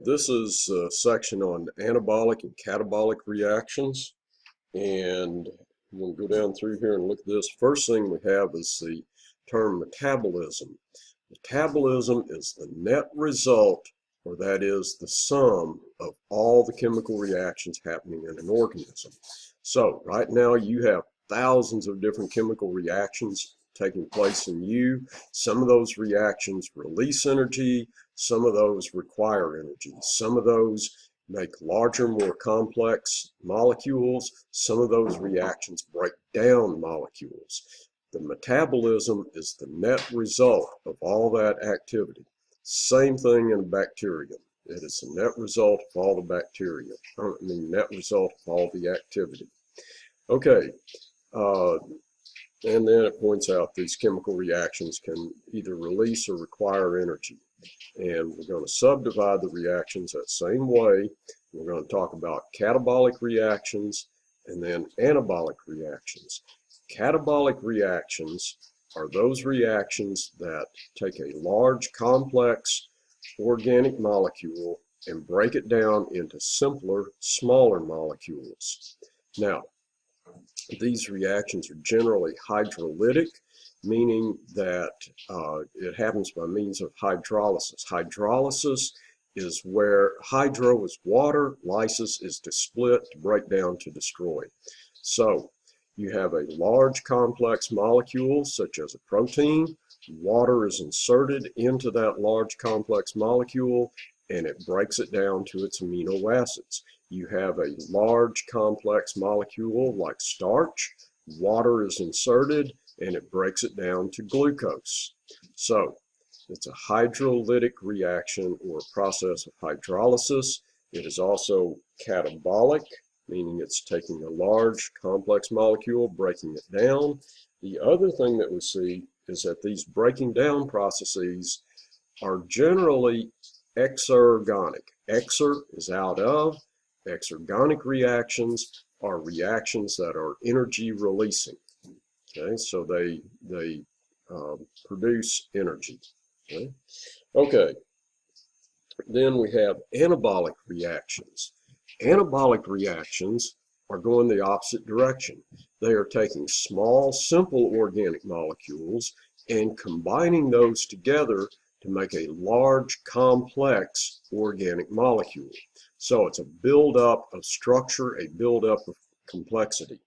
This is a section on anabolic and catabolic reactions, and we'll go down through here and look at this. First thing we have is the term metabolism. Metabolism is the net result, or that is the sum of all the chemical reactions happening in an organism. So right now you have thousands of different chemical reactions taking place in you. Some of those reactions release energy, some of those require energy, some of those make larger, more complex molecules, some of those reactions break down molecules. The metabolism is the net result of all that activity. Same thing in a bacterium. It is the net result of all the bacteria, net result of all the activity. Okay, and then it points out these chemical reactions can either release or require energy. And we're going to subdivide the reactions that same way. We're going to talk about catabolic reactions and then anabolic reactions. Catabolic reactions are those reactions that take a large, complex organic molecule and break it down into simpler, smaller molecules. Now, these reactions are generally hydrolytic, meaning that it happens by means of hydrolysis. Hydrolysis is where hydro is water, lysis is to split, to break down, to destroy. So you have a large complex molecule such as a protein. Water is inserted into that large complex molecule and it breaks it down to its amino acids. You have a large complex molecule like starch. Water is inserted and it breaks it down to glucose. So it's a hydrolytic reaction or a process of hydrolysis. It is also catabolic, meaning it's taking a large complex molecule, breaking it down. The other thing that we see is that these breaking down processes are generally exergonic. Exer is out of. Exergonic reactions are reactions that are energy releasing. Okay, so they produce energy. Okay, then we have anabolic reactions. Anabolic reactions are going the opposite direction. They are taking small, simple organic molecules and combining those together to make a large, complex organic molecule. So it's a buildup of structure, a buildup of complexity.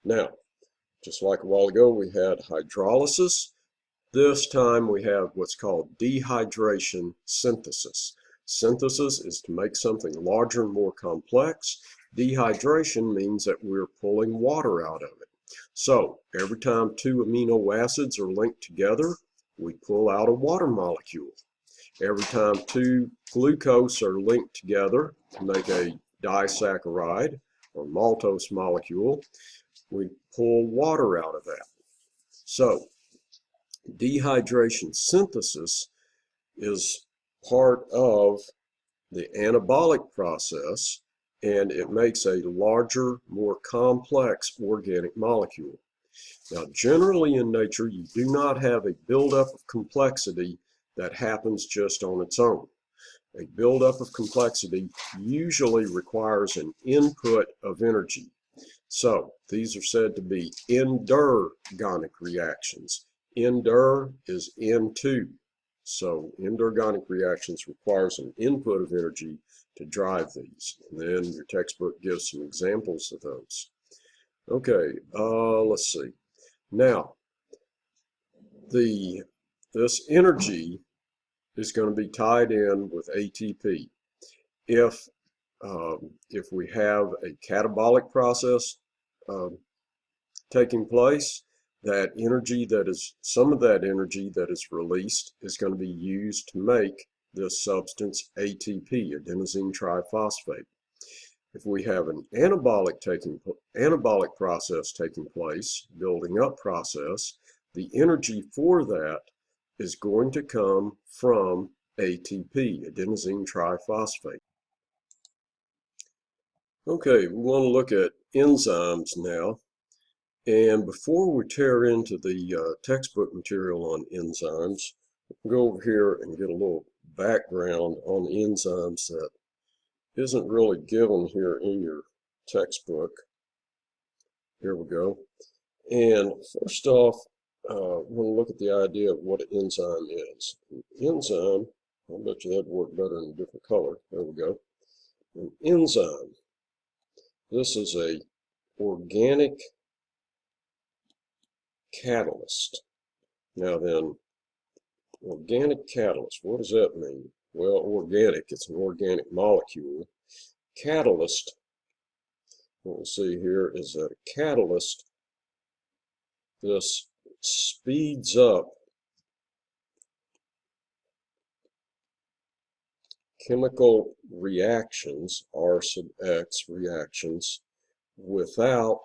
Now, just like a while ago, we had hydrolysis. This time we have what's called dehydration synthesis. Synthesis is to make something larger and more complex. Dehydration means that we're pulling water out of it. So every time two amino acids are linked together, we pull out a water molecule. Every time two glucose are linked together to make a disaccharide or maltose molecule, we pull water out of that. So dehydration synthesis is part of the anabolic process, and it makes a larger, more complex organic molecule. Now, generally in nature, you do not have a buildup of complexity that happens just on its own. A buildup of complexity usually requires an input of energy. So these are said to be endergonic reactions. Ender is into. So endergonic reactions requires an input of energy to drive these. And then your textbook gives some examples of those. Okay, let's see. Now, this energy is going to be tied in with ATP. If we have a catabolic process taking place, that energy some of that energy that is released is going to be used to make this substance ATP, adenosine triphosphate. If we have an anabolic process taking place, building up process, the energy for that is going to come from ATP, adenosine triphosphate. Okay, we want to look at enzymes now. And before we tear into the textbook material on enzymes, we'll go over here and get a little background on enzymes that isn't really given here in your textbook. Here we go. And first off, we're going to look at the idea of what an enzyme is. An enzyme, I bet you that'd work better in a different color. There we go. An enzyme. This is a organic catalyst. Now then, organic catalyst, what does that mean? Well, organic, it's an organic molecule. Catalyst, what we'll see here is that a catalyst, this speeds up chemical reactions, R sub X reactions, without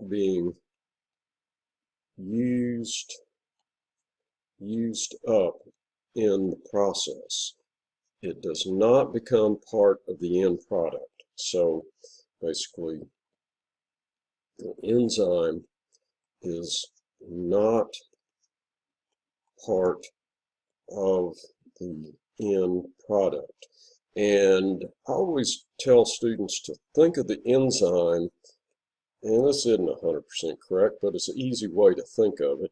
being used up in the process. It does not become part of the end product. So basically, the enzyme is not part of the end product. And I always tell students to think of the enzyme, and this isn't 100% correct, but it's an easy way to think of it.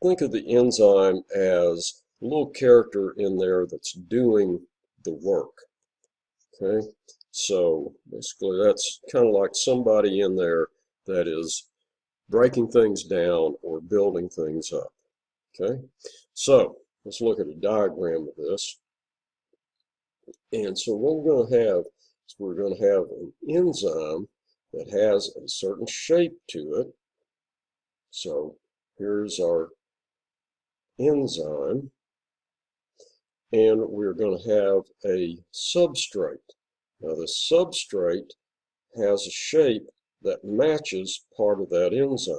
Think of the enzyme as a little character in there that's doing the work. Okay, so basically that's kind of like somebody in there that is breaking things down or building things up. Okay, so let's look at a diagram of this. And so what we're going to have is we're going to have an enzyme that has a certain shape to it. So here's our enzyme, and we're going to have a substrate. Now the substrate has a shape that matches part of that enzyme.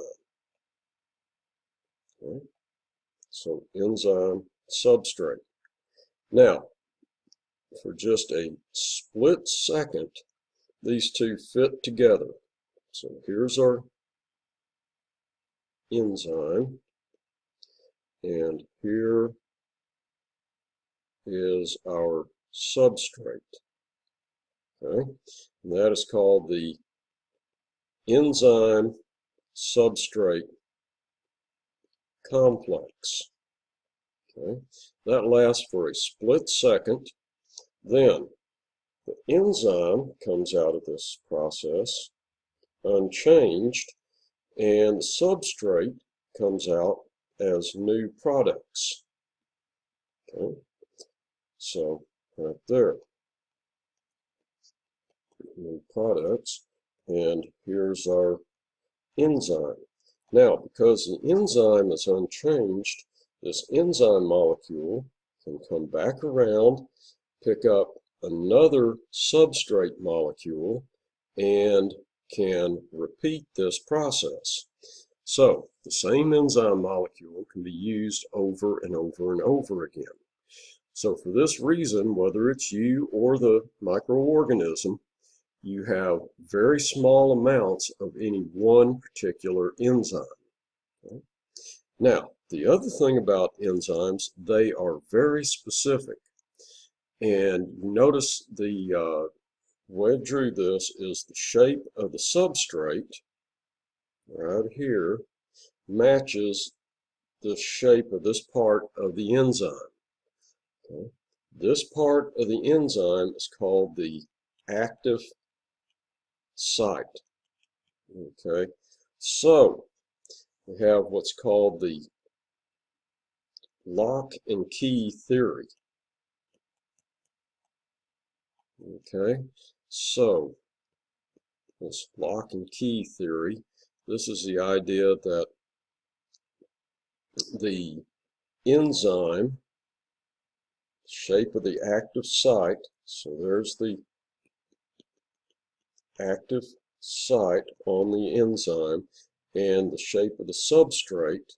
Okay? So enzyme, substrate. Now, for just a split second, these two fit together. So here's our enzyme, and here is our substrate. Okay, and that is called the enzyme substrate complex. Okay, that lasts for a split second. Then the enzyme comes out of this process unchanged, and the substrate comes out as new products. Okay, so right there, new products, and here's our enzyme. Now, because the enzyme is unchanged, this enzyme molecule can come back around, pick up another substrate molecule, and can repeat this process. So the same enzyme molecule can be used over and over and over again. So for this reason, whether it's you or the microorganism, you have very small amounts of any one particular enzyme. Okay? Now, the other thing about enzymes, they are very specific. And notice the way I drew this is the shape of the substrate right here matches the shape of this part of the enzyme. Okay? This part of the enzyme is called the active site. Okay, so we have what's called the lock and key theory. Okay, so this lock and key theory, this is the idea that the enzyme, shape of the active site, so there's the active site on the enzyme, and the shape of the substrate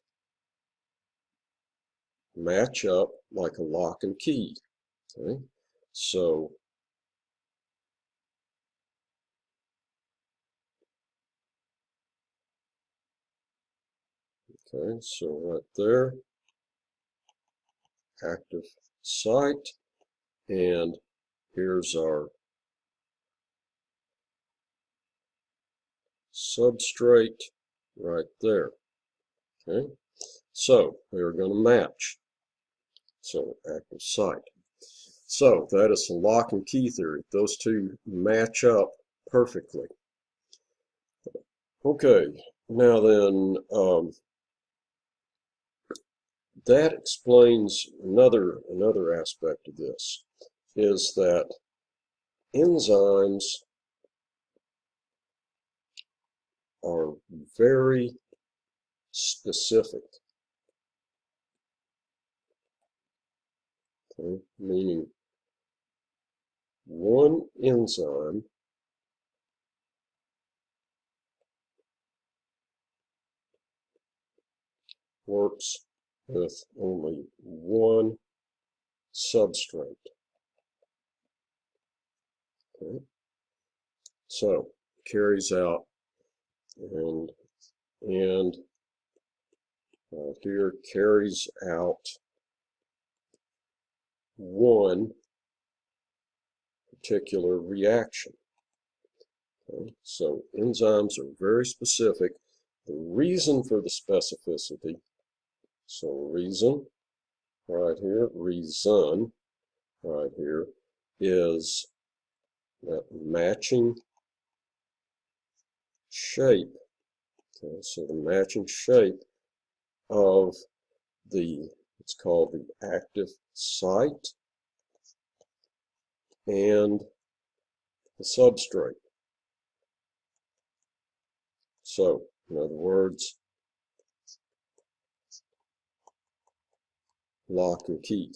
match up like a lock and key. Okay, so right there, active site, and here's our substrate right there. Okay, so they're going to match. So active site. So that is the lock and key theory. Those two match up perfectly. Okay, now then, that explains another aspect of this, is that enzymes are very specific. Okay? Meaning one enzyme works with only one substrate. Okay? So carries out and here carries out one particular reaction. Okay? So enzymes are very specific. The reason for the specificity, so reason right here, reason right here, is that matching shape. Okay, so the matching shape of it's called the active site and the substrate. So, in other words, lock and key.